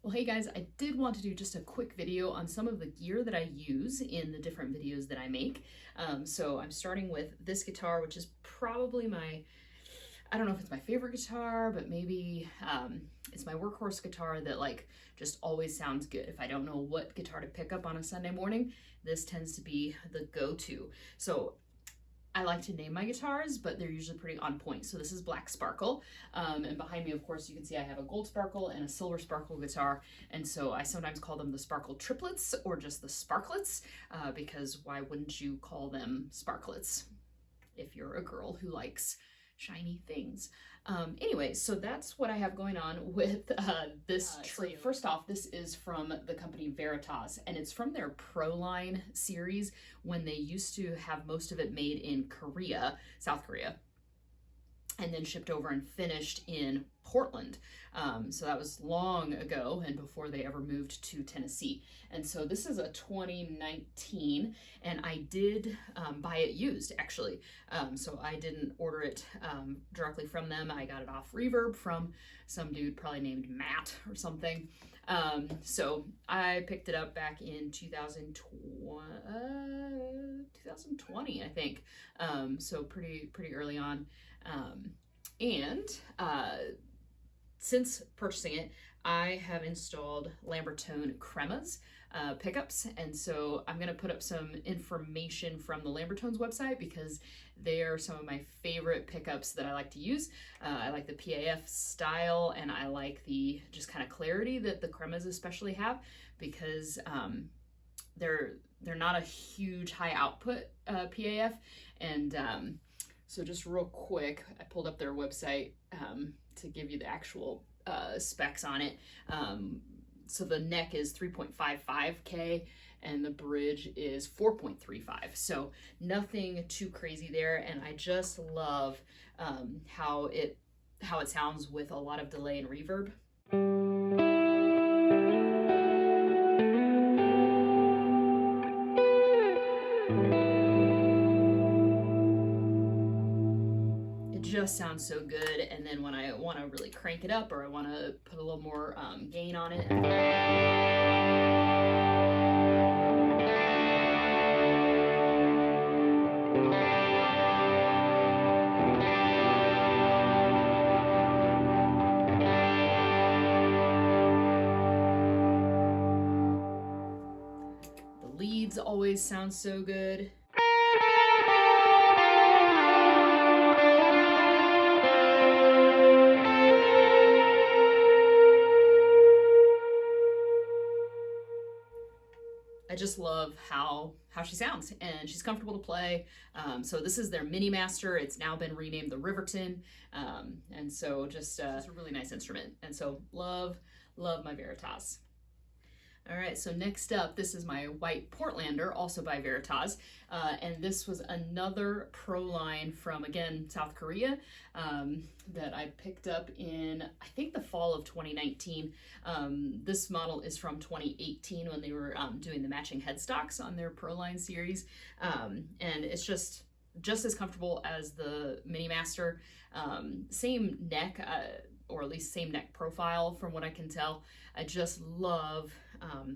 Well, hey guys, I did want to do just a quick video on some of the gear that I use in the different videos that I make. So I'm starting with this guitar, which is probably I don't know if it's my favorite guitar, but maybe it's my workhorse guitar that like just always sounds good. If I don't know what guitar to pick up on a Sunday morning, this tends to be the go-to. So I like to name my guitars, but they're usually pretty on point. So this is Black Sparkle. And behind me, of course, you can see I have a Gold Sparkle and a Silver Sparkle guitar. And so I sometimes call them the Sparkle Triplets or just the Sparklets, because why wouldn't you call them Sparklets if you're a girl who likes shiny things? Anyway, so that's what I have going on with this trio. So first off, this is from the company Veritas, and it's from their Pro Line series when they used to have most of it made in Korea, South Korea, and then shipped over and finished in Portland. So that was long ago and before they ever moved to Tennessee. And so this is a 2019, and I did buy it used, actually. So I didn't order it directly from them. I got it off Reverb from some dude probably named Matt or something. So I picked it up back in 2020, I think. So pretty early on. Since purchasing it, I have installed Lambertone Cremas pickups, and so I'm going to put up some information from the Lambertone's website because they are some of my favorite pickups that I like to use. I like the PAF style, and I like the just kind of clarity that the Cremas especially have, because they're not a huge high output PAF, and so just real quick, I pulled up their website to give you the actual specs on it. So the neck is 3.55K and the bridge is 4.35. So nothing too crazy there. And I just love how it sounds with a lot of delay and reverb. Just sounds so good. And then when I want to really crank it up or I want to put a little more gain on it, the leads always sound so good. I just love how she sounds, and she's comfortable to play. So this is their MiniMaster. It's now been renamed the Riverton, and so just it's a really nice instrument. And so love my Veritas. All right, so next up, this is my white Portlander, also by Veritas, and this was another Pro Line from, again, South Korea, that I picked up in, I think, the fall of 2019. This model is from 2018 when they were doing the matching headstocks on their Pro Line series, and it's just as comfortable as the MiniMaster. Same neck, or at least same neck profile from what I can tell. I just love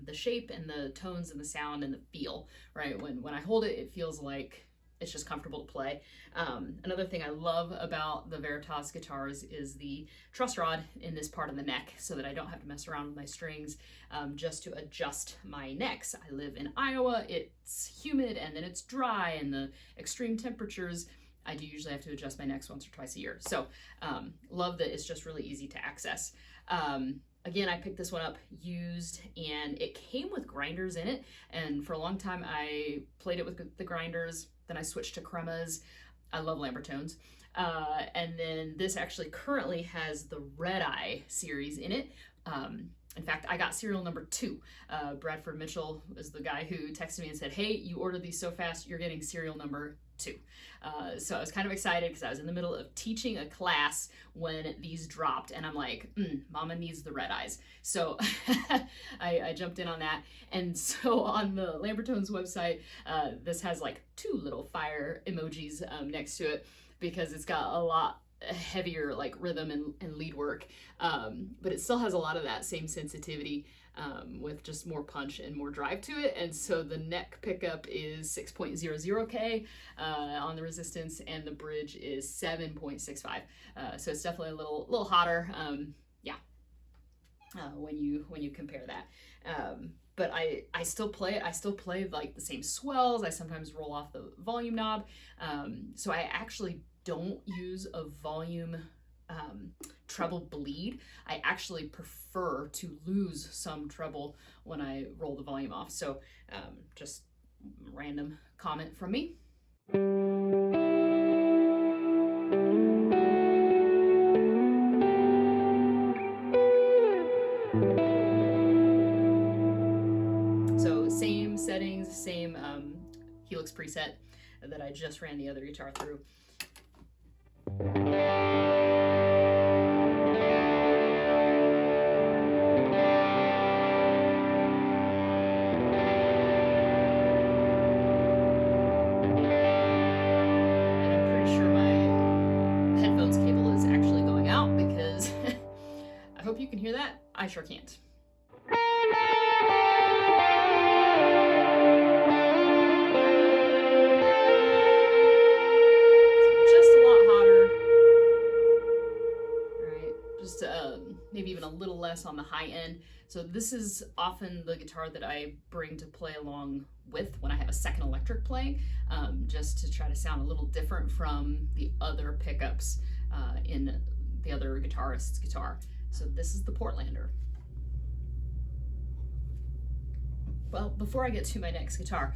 the shape and the tones and the sound and the feel, right? When I hold it, it feels like it's just comfortable to play. Another thing I love about the Veritas guitars is the truss rod in this part of the neck so that I don't have to mess around with my strings just to adjust my necks. I live in Iowa, it's humid and then it's dry and the extreme temperatures, I do usually have to adjust my necks once or twice a year. So love that it's just really easy to access. Again, I picked this one up used, and it came with grinders in it. And for a long time, I played it with the grinders. Then I switched to Cremas. I love Lambertones. And then this actually currently has the Red Eye series in it. In fact, I got serial number 2. Bradford Mitchell was the guy who texted me and said, hey, you ordered these so fast, you're getting serial number 2. So I was kind of excited because I was in the middle of teaching a class when these dropped, and I'm like, mama needs the Red Eyes. So I jumped in on that. And so on the Lambertones website, this has like 2 little fire emojis next to it because it's got a lot heavier like rhythm and lead work, but it still has a lot of that same sensitivity with just more punch and more drive to it. And so the neck pickup is 6.00K on the resistance, and the bridge is 7.65. So it's definitely a little hotter. When you compare that. But I still play it. I still play like the same swells. I sometimes roll off the volume knob. So I actually don't use a volume treble bleed. I actually prefer to lose some treble when I roll the volume off. So just random comment from me. So same settings, same Helix preset that I just ran the other guitar through. I hope you can hear that. I sure can't. Just a lot hotter. All right, just maybe even a little less on the high end. So this is often the guitar that I bring to play along with when I have a second electric playing, just to try to sound a little different from the other pickups in the other guitarist's guitar. So this is the Portlander. Well, before I get to my next guitar,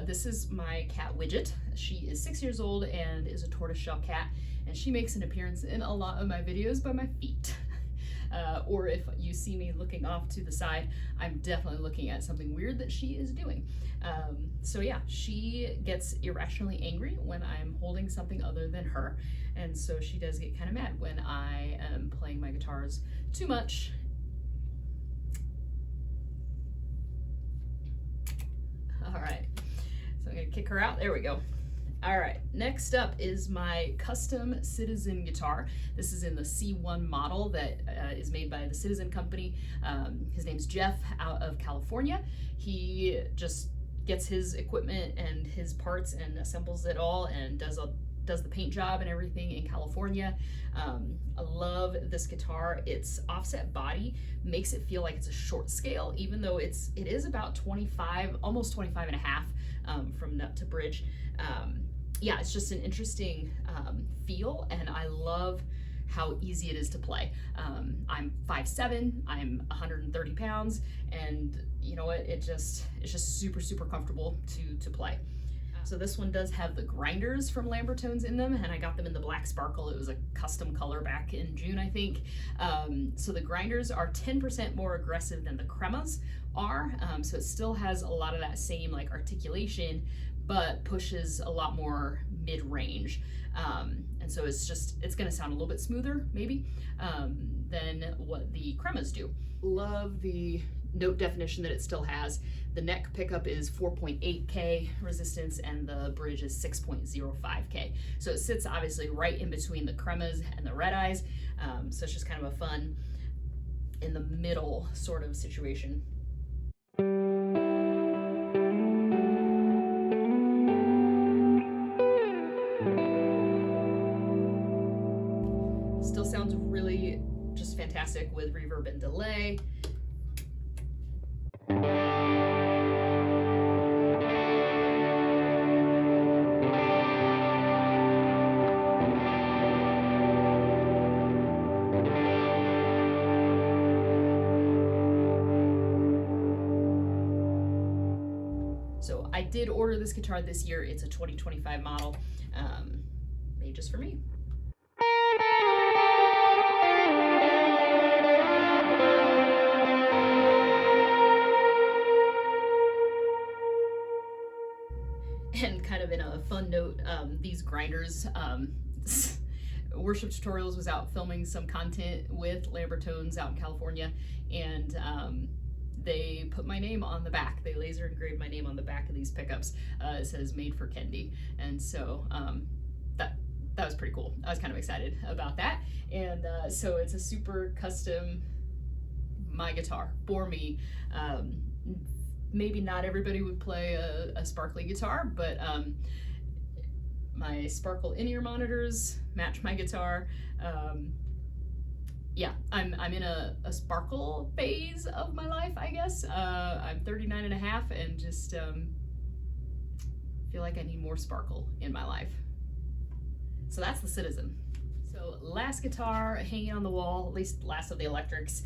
this is my cat Widget. She is 6 years old and is a tortoiseshell cat, and she makes an appearance in a lot of my videos by my feet. Or if you see me looking off to the side, I'm definitely looking at something weird that she is doing. So yeah, she gets irrationally angry when I'm holding something other than her. And so she does get kind of mad when I am playing my guitars too much. All right, so I'm gonna kick her out. There we go. All right, next up is my custom Citizen guitar. This is in the C1 model that is made by the Citizen company. His name's Jeff out of California. He just gets his equipment and his parts and assembles it all and does the paint job and everything in California. I love this guitar. Its offset body makes it feel like it's a short scale, even though it is about 25, almost 25 and a half from nut to bridge. Yeah, it's just an interesting feel, and I love how easy it is to play. I'm 5'7", I'm 130 pounds, and you know what, it's just super, super comfortable to play. So this one does have the grinders from Lambertones in them, and I got them in the black sparkle. It was a custom color back in June, I think. So the grinders are 10% more aggressive than the cremas are, so it still has a lot of that same like articulation, but pushes a lot more mid-range. And so it's gonna sound a little bit smoother, maybe, than what the cremas do. Love the note definition that it still has. The neck pickup is 4.8K resistance and the bridge is 6.05K. So it sits obviously right in between the cremas and the red eyes. So it's just kind of a fun in the middle sort of situation. Still sounds really just fantastic with reverb and delay. So I did order this guitar this year. It's a 2025 model, made just for me. And kind of in a fun note, these grinders, Worship Tutorials was out filming some content with Lambertones out in California, and they put my name on the back. They laser engraved my name on the back of these pickups. It says "Made for Kendi," and so that was pretty cool. I was kind of excited about that. And so it's a super custom, my guitar for me. Maybe not everybody would play a sparkly guitar, but my sparkle in-ear monitors match my guitar. Yeah, I'm in a sparkle phase of my life, I guess. I'm 39 and a half and just feel like I need more sparkle in my life. So that's the Citizen. So last guitar hanging on the wall, at least last of the electrics.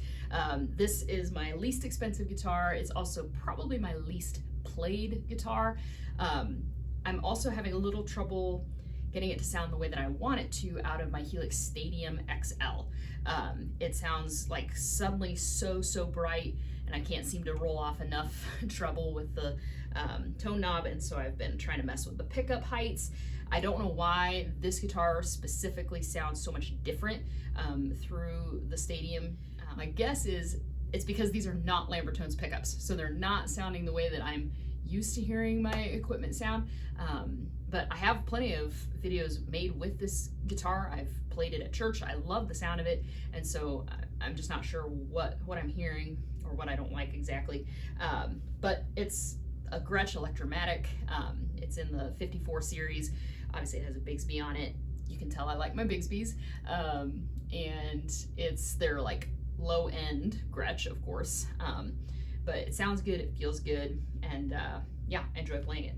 This is my least expensive guitar. It's also probably my least played guitar. I'm also having a little trouble getting it to sound the way that I want it to out of my Helix Stadium XL. It sounds like suddenly so bright, and I can't seem to roll off enough treble with the tone knob, and so I've been trying to mess with the pickup heights. I don't know why this guitar specifically sounds so much different through the Stadium. My guess is it's because these are not Lambertone's pickups, so they're not sounding the way that I'm used to hearing my equipment sound. But I have plenty of videos made with this guitar. I've played it at church. I love the sound of it, and so I'm just not sure what I'm hearing or what I don't like exactly. But it's a Gretsch Electromatic. It's in the 54 series. Obviously it has a Bigsby on it. You can tell I like my Bigsbys. And it's their like low end Gretsch, of course. But it sounds good, it feels good, and yeah, I enjoy playing it.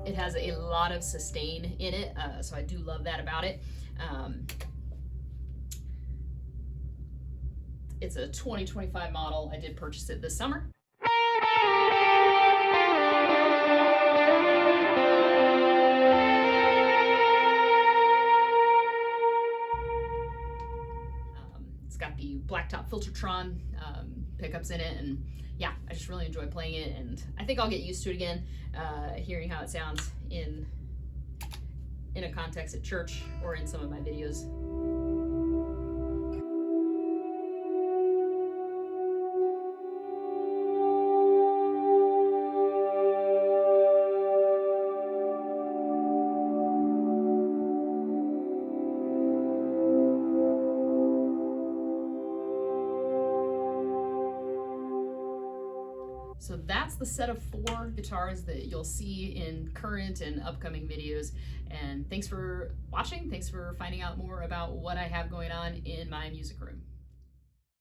It has a lot of sustain in it, so I do love that about it. It's a 2025 model. I did purchase it this summer. It's got the blacktop Filtertron pickups in it, and yeah, I just really enjoy playing it, and I think I'll get used to it again, hearing how it sounds in a context at church or in some of my videos. So that's the set of 4 guitars that you'll see in current and upcoming videos. And thanks for watching. Thanks for finding out more about what I have going on in my music room.